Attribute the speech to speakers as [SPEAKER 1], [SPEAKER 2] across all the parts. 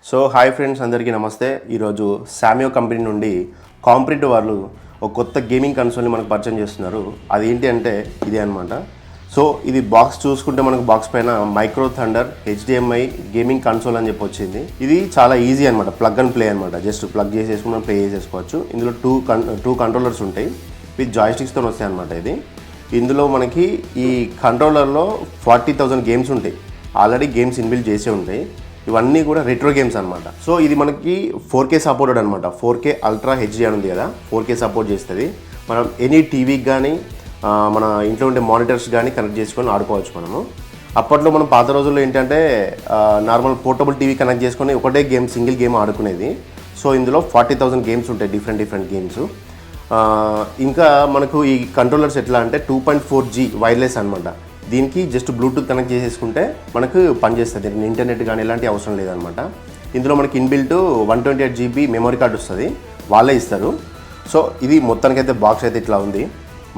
[SPEAKER 1] So hi friends, అందరికీ నమస్తే. ఈరోజు సామియో కంపెనీ నుండి కాంపిటేటివ్ వాళ్ళు ఒక కొత్త గేమింగ్ కన్సోల్ని మనకు పరిచయం చేస్తున్నారు. అది ఏంటి అంటే ఇదే అనమాట. సో ఇది బాక్స్ చూసుకుంటే మనకు బాక్స్ పైన micro thunder HDMI gaming console అని చెప్పి వచ్చింది. ఇది చాలా ఈజీ అనమాట, ప్లగ్ అండ్ ప్లే అనమాట. జస్ట్ ప్లగ్ చేసేసుకుని మనం ప్లే చేసేసుకోవచ్చు. ఇందులో టూ కంట్రోలర్స్ ఉంటాయి, విత్ జాయిస్టిక్స్తో వస్తాయి అనమాట. ఇందులో మనకి ఈ కంట్రోలర్లో 40,000 గేమ్స్ ఉంటాయి. ఆల్రెడీ గేమ్స్ ఇన్బిల్డ్ చేసే ఉంటాయి. ఇవన్నీ కూడా రెట్రో గేమ్స్ అనమాట. సో ఇది మనకి 4K సపోర్టెడ్ అనమాట. 4K అల్ట్రా హెచ్డి అని ఉంది కదా, 4K సపోర్ట్ చేస్తుంది. మనం ఎనీ టీవీకి కానీ మన ఇంట్లో ఉండే మానిటర్స్ కానీ కనెక్ట్ చేసుకొని ఆడుకోవచ్చు మనము. అప్పట్లో మనం పాత రోజుల్లో ఏంటంటే నార్మల్ పోర్టబుల్ టీవీ కనెక్ట్ చేసుకొని ఒకటే గేమ్, సింగిల్ గేమ్ ఆడుకునేది. సో ఇందులో 40,000 గేమ్స్ ఉంటాయి, డిఫరెంట్ గేమ్స్. ఇంకా మనకు ఈ కంట్రోలర్స్ ఎట్లా అంటే 2.4G వైర్లెస్ అనమాట. దీనికి జస్ట్ బ్లూటూత్ కనెక్ట్ చేసేసుకుంటే మనకు పనిచేస్తుంది. ఇంటర్నెట్ కానీ ఎలాంటి అవసరం లేదనమాట. ఇందులో మనకి ఇన్బిల్ట్ 128GB మెమరీ కార్డు వస్తుంది, వాళ్ళే ఇస్తారు. సో ఇది మొత్తానికైతే బాక్స్ అయితే ఇట్లా ఉంది.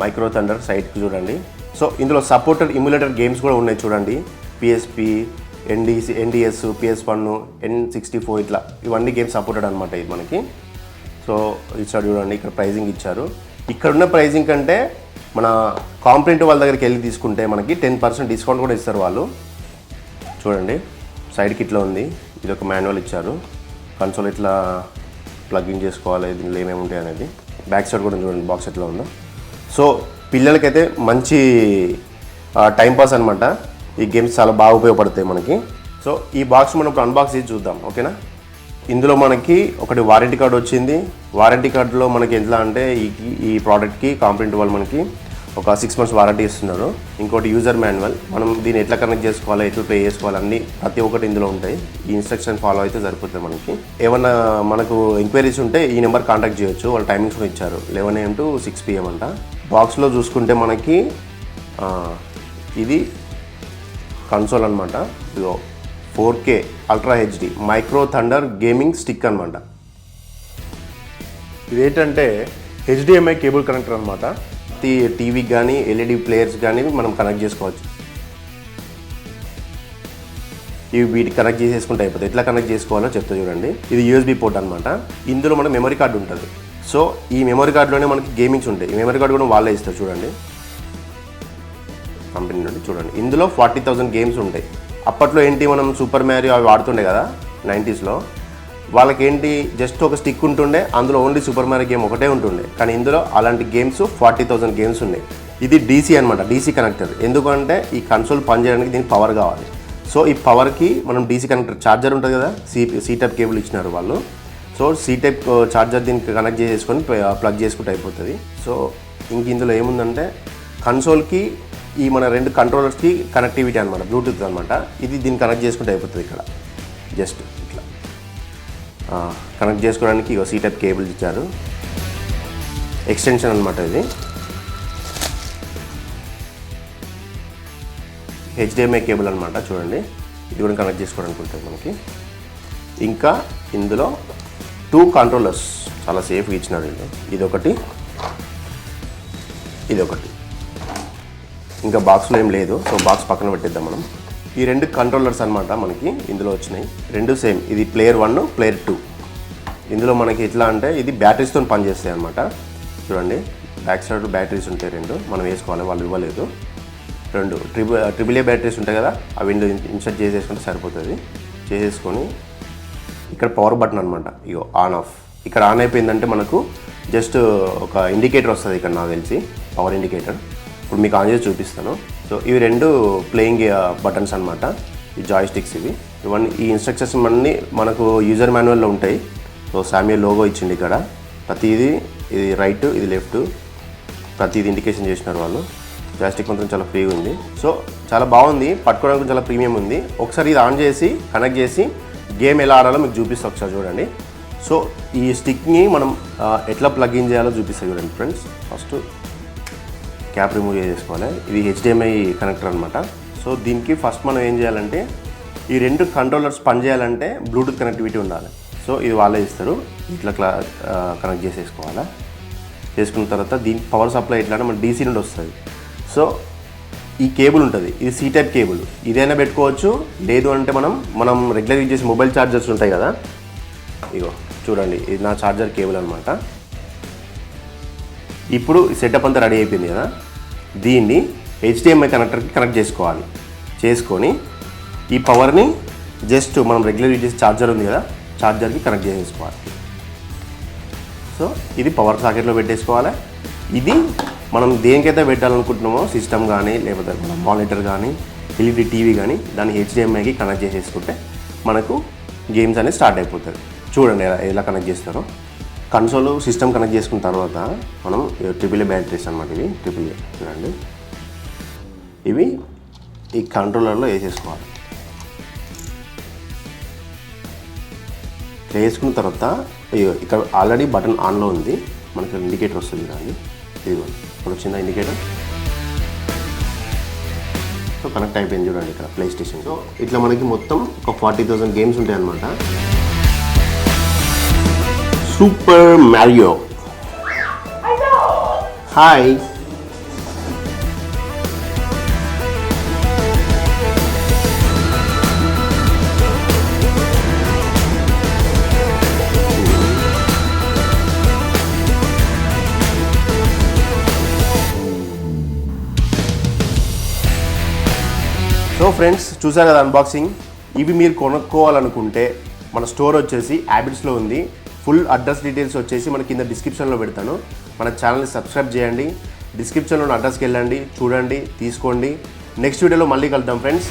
[SPEAKER 1] మైక్రో థండర్ సైట్కి చూడండి. సో ఇందులో సపోర్టెడ్ ఇమ్యులేటర్ గేమ్స్ కూడా ఉన్నాయి చూడండి. PSP, NDS, PS1, N64 ఇట్లా ఇవన్నీ గేమ్స్ సపోర్టెడ్ అనమాట ఇది మనకి. సో ఇచ్చాడు చూడండి, ఇక్కడ ప్రైజింగ్ ఇచ్చారు. ఇక్కడ ఉన్న ప్రైజింగ్ కంటే మన కాంపిటేటివ్ వాళ్ళ దగ్గరికి వెళ్ళి తీసుకుంటే మనకి 10% డిస్కౌంట్ కూడా ఇస్తారు వాళ్ళు. చూడండి సైడ్కి ఇట్లా ఉంది. ఇది ఒక మాన్యువల్ ఇచ్చారు. కన్సోల్ ఇట్లా ప్లగ్ఇన్ చేసుకోవాలి, దీనిలో ఏమేమి ఉంటాయి అనేది. బ్యాక్ సైడ్ కూడా చూడండి బాక్స్ ఎట్లా ఉందో. సో పిల్లలకైతే మంచి టైంపాస్ అనమాట. ఈ గేమ్స్ చాలా బాగా ఉపయోగపడతాయి మనకి. సో ఈ బాక్స్ మనం ఇప్పుడు అన్బాక్స్ చేసి చూద్దాం, ఓకేనా. ఇందులో మనకి ఒకటి వారంటీ కార్డు వచ్చింది. వారంటీ కార్డులో మనకి ఎట్లా అంటే ఈ ప్రోడక్ట్కి కాంపిటేటివ్ వాళ్ళు మనకి ఒక 6 months వారంటీ ఇస్తున్నారు. ఇంకోటి యూజర్ మాన్యువల్, మనం దీన్ని ఎట్లా కనెక్ట్ చేసుకోవాలి, ఎట్లా ప్లే చేసుకోవాలి అన్నీ ప్రతి ఒక్కటి ఇందులో ఉంటాయి. ఈ ఇన్స్ట్రక్షన్ ఫాలో అయితే సరిపోతుంది మనకి. ఏమన్నా మనకు ఎంక్వైరీస్ ఉంటే ఈ నెంబర్ కాంటాక్ట్ చేయొచ్చు. వాళ్ళ టైమింగ్స్ కూడా ఇచ్చారు, 11 AM to 6 PM అంట. బాక్స్లో చూసుకుంటే మనకి ఇది కన్సోల్ అనమాట. ఇదో 4K ultra HD micro thunder gaming stick అనమాట. ఇదేంటంటే HDMI కేబుల్ కనెక్టర్ అనమాట. టీవీకి కానీ LED ప్లేయర్స్ కానీ మనం కనెక్ట్ చేసుకోవచ్చు. ఇవి వీటికి కనెక్ట్ చేసేసుకుంటే అయిపోతుంది. ఎట్లా కనెక్ట్ చేసుకోవాలో చెప్తా చూడండి. ఇది USB పోర్ట్ అనమాట. ఇందులో మనకు మెమరీ కార్డు ఉంటుంది. సో ఈ మెమరీ కార్డులోనే మనకి గేమింగ్స్ ఉంటాయి. ఈ మెమరీ కార్డు కూడా వాళ్ళే ఇస్తారు చూడండి, కంపెనీ నుండి. చూడండి ఇందులో 40,000 గేమ్స్ ఉంటాయి. అప్పట్లో ఏంటి, మనం సూపర్ మ్యారియో అవి వాడుతుండే కదా 90sలో. వాళ్ళకి ఏంటి, జస్ట్ ఒక స్టిక్ ఉంటుండే, అందులో ఓన్లీ సూపర్ మ్యారియో గేమ్ ఒకటే ఉంటుండే. కానీ ఇందులో అలాంటి గేమ్స్ 40,000 గేమ్స్ ఉన్నాయి. ఇది DC అనమాట, DC కనెక్టర్. ఎందుకంటే ఈ కన్సోల్ పనిచేయడానికి దీనికి పవర్ కావాలి. సో ఈ పవర్కి మనం DC కనెక్టర్ ఛార్జర్ ఉంటుంది కదా, C టైప్ కేబుల్ ఇచ్చినారు వాళ్ళు. సో C టైప్ ఛార్జర్ దీనికి కనెక్ట్ చేసేసుకొని ప్లగ్ చేసుకుంటే అయిపోతుంది. సో ఇంక ఇందులో ఏముందంటే కన్సోల్కి ఈ మన 2 కంట్రోలర్స్కి కనెక్టివిటీ అనమాట, బ్లూటూత్ అనమాట. ఇది దీన్ని కనెక్ట్ చేసుకుంటే అయిపోతుంది. ఇక్కడ జస్ట్ ఇట్లా కనెక్ట్ చేసుకోవడానికి ఇక C టైప్ కేబుల్ ఇచ్చారు, ఎక్స్టెన్షన్ అనమాట. ఇది HDMI కేబుల్ అనమాట. చూడండి ఇది కూడా కనెక్ట్ చేసుకోవడానికి ఉంటుంది మనకి. ఇంకా ఇందులో 2 కంట్రోలర్స్ చాలా సేఫ్గా ఇచ్చినారు. ఇదొకటి, ఇదొకటి. ఇంకా బాక్స్లో ఏం లేదు, సో బాక్స్ పక్కన పెట్టేద్దాం మనం. ఈ 2 కంట్రోలర్స్ అనమాట మనకి ఇందులో వచ్చినాయి. 2 సేమ్. ఇది ప్లేయర్ 1, ప్లేయర్ 2. ఇందులో మనకి ఎట్లా అంటే ఇది బ్యాటరీస్తో పనిచేస్తాయి అనమాట. చూడండి బ్యాక్ సైడ్ బ్యాటరీస్ ఉంటాయి 2, మనం వేసుకోవాలి, వాళ్ళు ఇవ్వలేదు. 2 AAA బ్యాటరీస్ ఉంటాయి కదా, అవి ఇన్సర్ట్ చేసేసుకుంటే సరిపోతుంది. చేసేసుకొని ఇక్కడ పవర్ బటన్ అనమాట. ఇగో ఆన్ ఆఫ్. ఇక్కడ ఆన్ అయిపోయిందంటే మనకు జస్ట్ ఒక ఇండికేటర్ వస్తుంది ఇక్కడ, నాకు తెలిసి పవర్ ఇండికేటర్. ఇప్పుడు మీకు ఆన్ చేసి చూపిస్తాను. సో ఇవి 2 ప్లేయింగ్ బటన్స్ అనమాట, ఈ జాయిస్టిక్స్ ఇవి. ఇవన్నీ ఈ ఇన్స్ట్రక్షన్స్ అన్నీ మనకు యూజర్ మాన్యువల్లో ఉంటాయి. సో సామియో లోగో ఇచ్చింది ఇక్కడ. ప్రతిదీ ఇది రైట్, ఇది లెఫ్ట్, ప్రతిదీ ఇండికేషన్ చేసినారు వాళ్ళు. జాయిస్టిక్ మొత్తం చాలా ఫ్రీగా ఉంది. సో చాలా బాగుంది, పట్టుకోవడానికి చాలా ప్రీమియం ఉంది. ఒకసారి ఇది ఆన్ చేసి కనెక్ట్ చేసి గేమ్ ఎలా ఆడాలో మీకు చూపిస్తా, ఒకసారి చూడండి. సో ఈ స్టిక్ని మనం ఎట్లా ప్లగ్ ఇన్ చేయాలో చూపిస్తాను చూడండి ఫ్రెండ్స్. ఫస్ట్ క్యాప్ రిమూవ్ చేసుకోవాలి. ఇది HDMI కనెక్టర్ అనమాట. సో దీనికి ఫస్ట్ మనం ఏం చేయాలంటే ఈ 2 కంట్రోలర్స్ పనిచేయాలంటే బ్లూటూత్ కనెక్టివిటీ ఉండాలి. సో ఇది వాళ్ళే ఇస్తారు. ఇట్లా కనెక్ట్ చేసేసుకోవాలా. చేసుకున్న తర్వాత దీనికి పవర్ సప్లై ఎట్లా అంటే మన DC నుండి వస్తుంది. సో ఈ కేబుల్ ఉంటుంది, ఇది సి టైప్ కేబుల్. ఇదైనా పెట్టుకోవచ్చు, లేదు అంటే మనం రెగ్యులర్ యూజ్ చేసే మొబైల్ ఛార్జర్స్ ఉంటాయి కదా, ఇగో చూడండి, ఇది నా ఛార్జర్ కేబుల్ అనమాట. ఇప్పుడు సెటప్ అంతా రెడీ అయిపోయింది కదా, దీన్ని HDMI కనెక్టర్కి కనెక్ట్ చేసుకోవాలి. చేసుకొని ఈ పవర్ని జస్ట్ మనం రెగ్యులర్ యూజ్ చేసే ఛార్జర్ ఉంది కదా, ఛార్జర్కి కనెక్ట్ చేసేసుకోవాలి. సో ఇది పవర్ సాకెట్లో పెట్టేసుకోవాలి. ఇది మనం దేనికైతే పెట్టాలనుకుంటున్నామో, సిస్టమ్ కానీ లేకపోతే మన మానిటర్ కానీ LED టీవీ కానీ, దాన్ని HDMIకి కనెక్ట్ చేసేసుకుంటే మనకు గేమ్స్ అనేది స్టార్ట్ అయిపోతుంది. చూడండి ఎలా కనెక్ట్ చేస్తారో. కన్సోల్ సిస్టమ్ కనెక్ట్ చేసుకున్న తర్వాత మనం AAA బ్యాటరీస్ అనమాట, ఇవి AAA చూడండి, ఇవి ఈ కంట్రోలర్లో వేసేసుకోవాలి. ఇట్లా వేసుకున్న తర్వాత ఇక్కడ ఆల్రెడీ బటన్ ఆన్లో ఉంది, మనకి ఇండికేటర్ వస్తుంది కానీ ఇదిగో ఇప్పుడు వచ్చిందా ఇండికేటర్. సో కనెక్ట్ అయిపోయింది చూడండి ఇక్కడ ప్లే స్టేషన్. సో ఇట్లా మనకి మొత్తం ఒక 40,000 గేమ్స్ ఉంటాయి అన్నమాట. Super Mario. Hi. So friends, చూసారు కదా అన్బాక్సింగ్. ఇవి మీరు కొనుక్కోవాలనుకుంటే మన స్టోర్ వచ్చేసి హ్యాబిట్స్లో ఉంది. ఫుల్ అడ్రస్ డీటెయిల్స్ వచ్చేసి మన కింద డిస్క్రిప్షన్లో పెడతాను. మన ఛానల్ని సబ్స్క్రైబ్ చేయండి, డిస్క్రిప్షన్లో అడ్రస్కి వెళ్ళండి, చూడండి, తీసుకోండి. నెక్స్ట్ వీడియోలో మళ్ళీ కలుద్దాం ఫ్రెండ్స్.